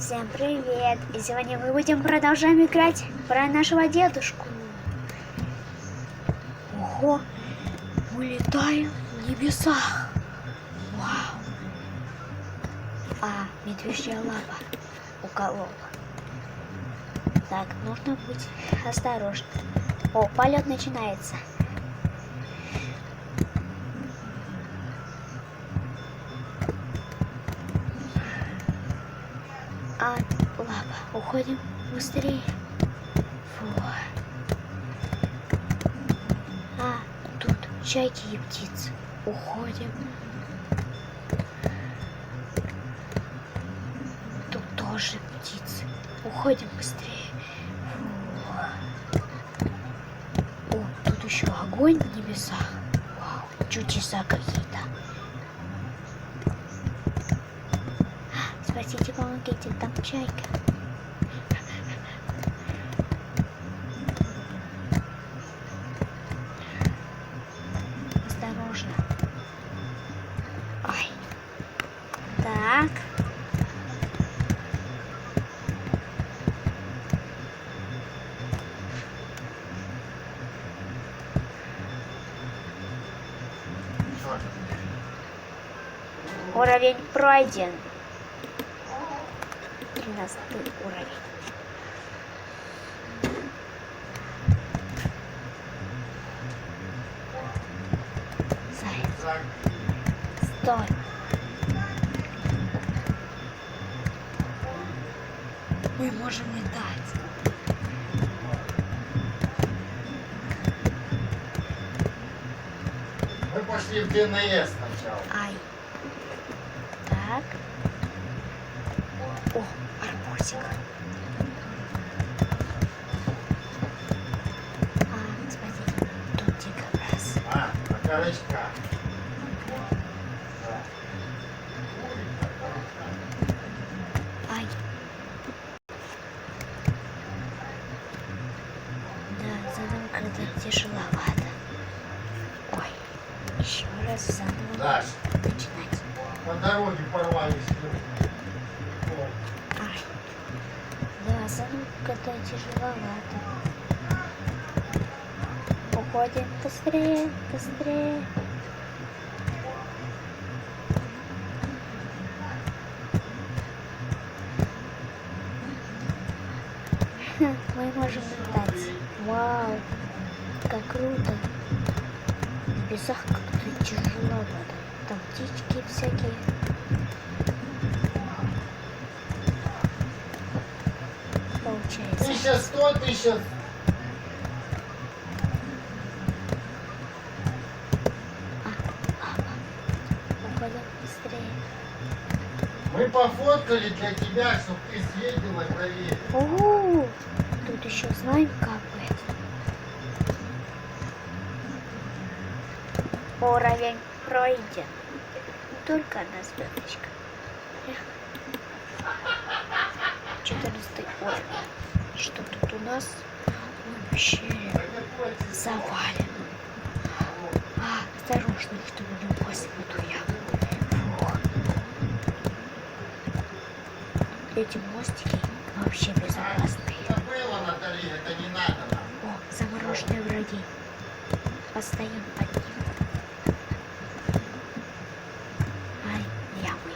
Всем привет! И сегодня мы будем продолжать играть про нашего дедушку. Ого! Мы летаем в небесах! Вау! А, медвежья лапа уколола. Так, нужно быть осторожным. О, полет начинается. А, лапа, уходим быстрее. Фу. А, тут чайки и птицы. Уходим. Тут тоже птицы. Уходим быстрее. Фу. О, тут еще огонь в небесах. Вау, чудеса какие-то. Спасите, помогите, там чайка. Осторожно. Ай. Так. Уровень пройден. 13 уровень. Заяц. Стой. Мы можем летать. Мы пошли в ДНС сначала. Ай. Так. О, арбузик. А, смотри, тут дикобраз. А, окорочка. Ай. Да, заново когда тяжеловато. Ой, еще раз заново Даш, начинать. по дороге порвались. Ай. Да, заново когда тяжеловато. Уходим быстрее, быстрее. Мы можем летать. Вау, как круто. В небесах как-то тяжеловато. Там птички всякие. Получается. 1100, 1000. Уходим быстрее. Мы пофоткали для тебя, чтобы ты съездила и проверила. Ого! Тут еще слайм капает. Уровень пройден. Только одна звездочка. 14 уровень. Что тут у нас? Вообще завалено. А, осторожно, чтобы не упасть в эту яму. Фух. Эти мостики вообще безопасные. Забыла, Натали, это не надо нам. О, замороженные враги. Постоим под ним. Ай, яму.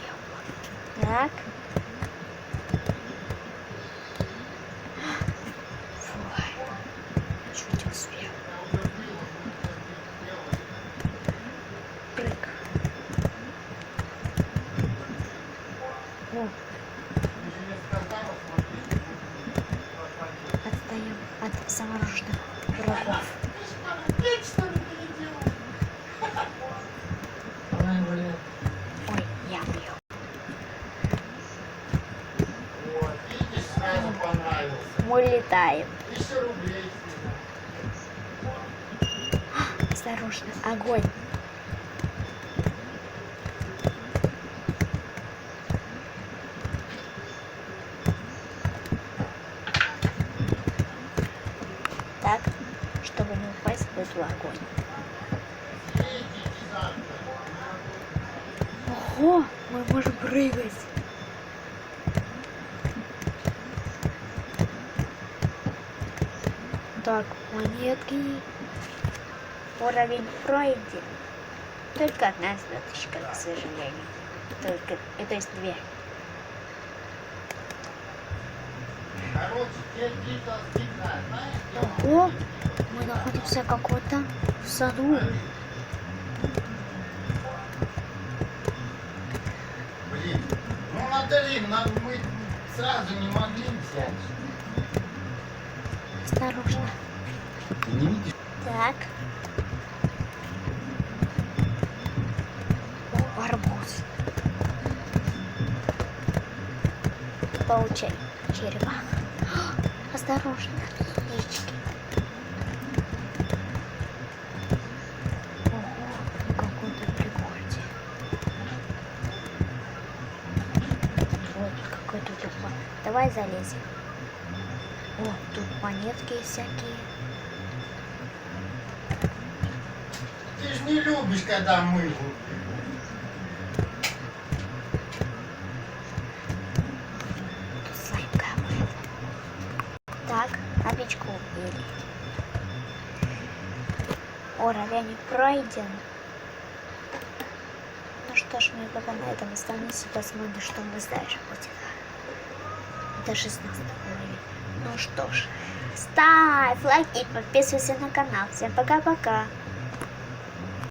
Так. Фу. Чуть успел. Прыг. О, отстаем от замороженных врагов. Ой, яму. Вот, видишь, сразу понравился. Мы летаем. 1000 рублей. Осторожно, огонь. Так, чтобы не упасть в эту огонь. Ого, мы можем прыгать. Так, монетки. Уровень пройден. Только одна звездочка, к сожалению. Только, то есть две. Короче, тебе Битлз видно, знаешь? Ого! Мы находимся какой-то в саду. Блин, ну Натали, мы сразу не могли взять. Осторожно. Ты не видишь? Так. О, арбуз. Получай черепа. Осторожно. Яички. Ого, ну какой-то прикольчик. Вот какой-то тупо. Давай залезем. О, тут монетки всякие. Ты ж не любишь, когда мы Тут слайм капает. Так, табличку убили. Уровень пройден. Ну что ж, мы пока на этом останемся, посмотрим, что у нас дальше будет. Это 16 уровень. Ну что ж, ставь лайк и подписывайся на канал. Всем пока-пока.